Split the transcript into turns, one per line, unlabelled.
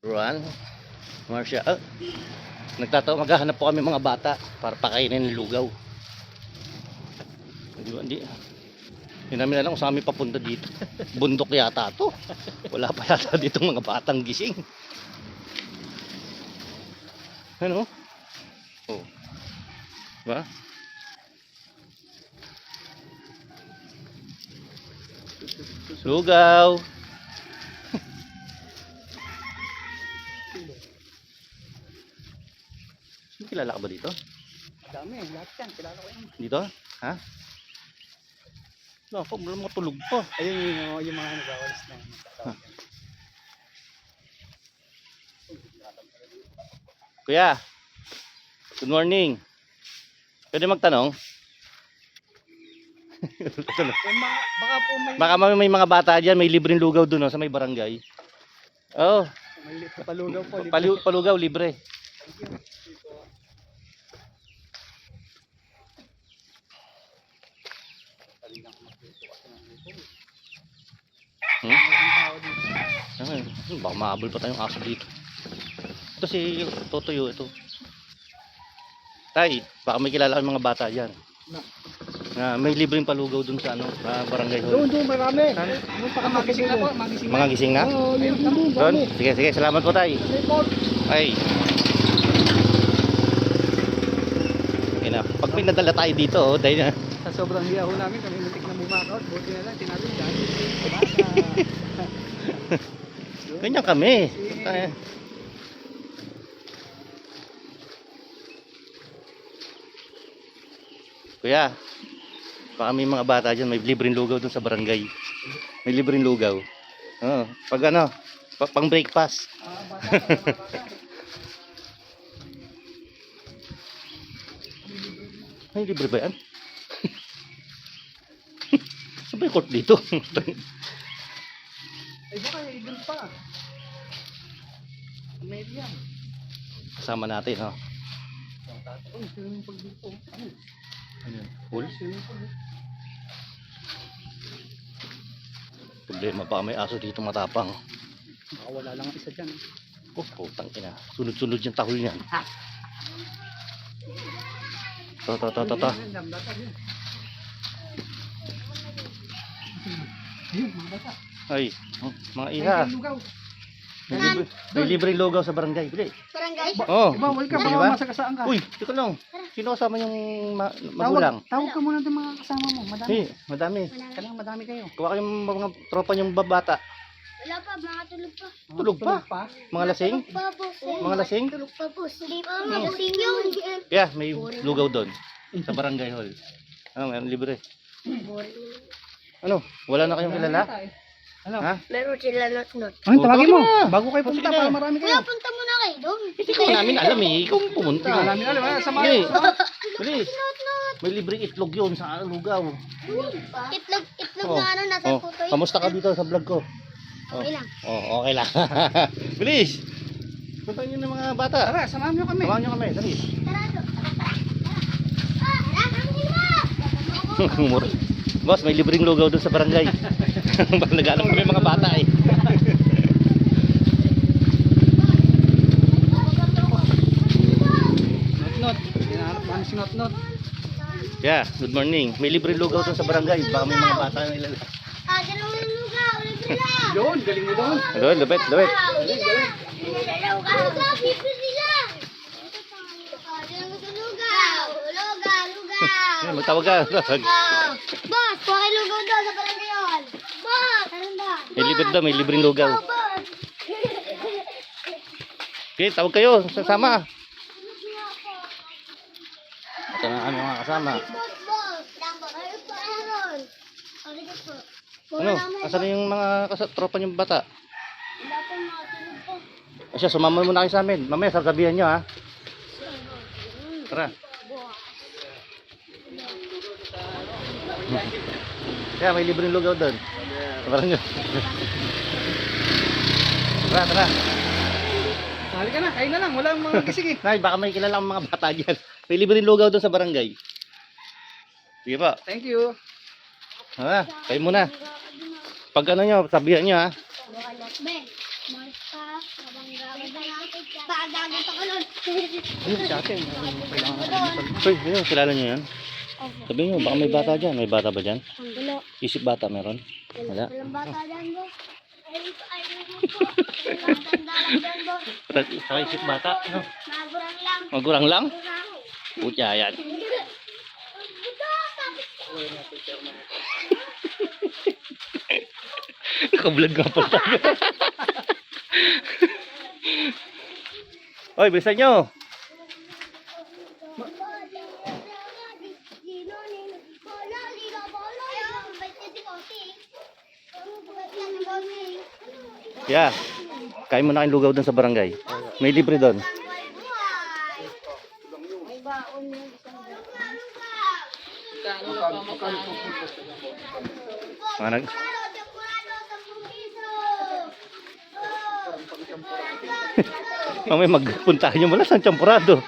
Ruan, Marcia. Maghahanap po kami mga bata para pakainin ng lugaw. Hindi namin alam kung saan kami papunta dito. Bundok yata to. Wala pa yata ditong mga batang gising. Ano? Oh. Ba? Lugaw. Kilala ka ba dito?
Dami, lahat yan. Kilala ko yan.
Dito? Ha? No, ako wala matulog pa.
Ayun yung mga nagwawalis na magtatawag yan.
Kuya. Good morning. Pwede magtanong?
Baka po
Baka may mga bata diyan, may libreng lugaw doon sa may barangay. Oh,
may palugaw po.
palugaw libre.
Thank you.
Baka mahabol pa tayong aso dito. Ito si Totoyo ito. Tay, baka may kilala kang mga bata diyan. Na may libreng palugaw dun sa barangay hall.
Doon marami. Baka magising na po, magising na.
Mga gising na?
Oo, doon.
Doon? Sige, salamat po tay. Ay. Okay na. Pag pinadala tayo dito, dahil na.
Sa sobrang hiya ho namin, kami muntik na bumakot. Buti na lang, sinabi dahil.
Ganyan kami. Kuya, baka may mga bata dyan, may libreng lugaw dun sa barangay. May libreng lugaw. Oo, pag pang breakfast. Ay, libre ba yan? Saan ba yung court dito?
Ay baka, doon pa. Maybe yan.
Kasama natin, ha?
Uy, swimming pool dito.
Ano yun? Pool?
Swimming pool.
Problema pa, may aso dito matapang.
Baka wala lang ang isa dyan.
Oh, putang ina. Sunod-sunod yung tahol niyan. Ta.
Ayun, mga bata.
Ay, mga iha. May libreng lugaw sa barangay. Bili.
Barangay?
Oh.
Bawal ka,
Di
baka
ba?
masagasaan ka.
Uy, teka lang. Sino kasama yung magulang?
Tawag ka muna ng mga kasama mo. Madami.
Eh, madami.
Kailangan madami kayo.
Kuha kayong mga tropa niyong babata.
Wala pa, mga tulog pa.
Tulog pa? Mga lasing?
Pa po.
Mga lasing?
Tulog pa po. Hindi pa, mga lasing yun.
Yeah, may lugaw doon. Sa barangay hall. May libre. Ano? Wala na kayong kilala?
Ano?
Ha?
Meron sila not.
Ay, tawagin mo.
na.
Bago kayo
Sige
pumunta,
na.
para marami
Kuya,
kayo.
punta muna kayo doon.
Hindi ko namin alam eh. Ikaw ang pumunta.
Hindi namin alam. Sama
Hindi.
kayo.
Bilis. May libreng itlog yun sa lugaw.
Itlog na ano, nasa
Oh,
puto yun.
kamusta ka dito sa vlog ko?
Okay lang.
Oh, okay lang. Bilis. Punta niyo ng mga bata.
Tara, samahan nyo kami.
Samahan niyo kami, dali.
Tara, tara.
Mura. Boss, may libreng lugaw doon sa barangay. Nag-aalam kami mga bata eh.
Not. Hinahanap namin si Not.
Yeah, good morning. May libreng lugaw doon sa barangay. Baka may mga bata na ilala.
Dalawang lugaw. Lugaw.
Yun, galing mo doon.
Ano, lupit.
Lugaw. Lugaw, pipi sila. Lugaw. Lugaw.
Magtawag ka.
Boss, kuha lugaw daw sa barangay yun. Boss,
May libre daw, may libreng lugaw.
Boss.
Okay, tawag kayo. Sasama. Ito na ano mga kasama.
Boss. Ayun po, Aaron. Aligat po.
Ano? Asan yung mga tropa niyong bata?
Wala po mga tulog po.
Asya, sumama muna kayo sa amin. Mamaya sasabihan niyo ha. Tara. Kaya may libreng lugaw doon. Sabaran nyo. Tara.
Halika na, kain na lang. Walang mga gising eh.
Nay, baka may kilala ang mga bata dyan. May libreng lugaw doon sa barangay. Sige pa.
Thank you.
Kayo muna. Pag ano nyo, sabihan nyo ha.
Ben, Marta. Pagdagat ako nun.
Ayun, dati. Kailangan natin.
Uy, yun, kilala nyo yan? Sabi nyo, baka may bata dyan. May bata ba dyan?
Wala.
Isip bata meron? Wala.
Walang bata dyan, boss. Ay, po. Walang tanda lang dyan, boss.
Saka isip bata. No?
Magurang lang.
Magurang lang?
Magurang.
Putya yan. Naka-vlog nga pala tayo. Oy, bilisan nyo. Yeah. Kain mo na kayong lugaw dun sa barangay. May libre doon.
May baon yung isang
Mga nag... Mamay magpuntahan nyo mula sa Champurado.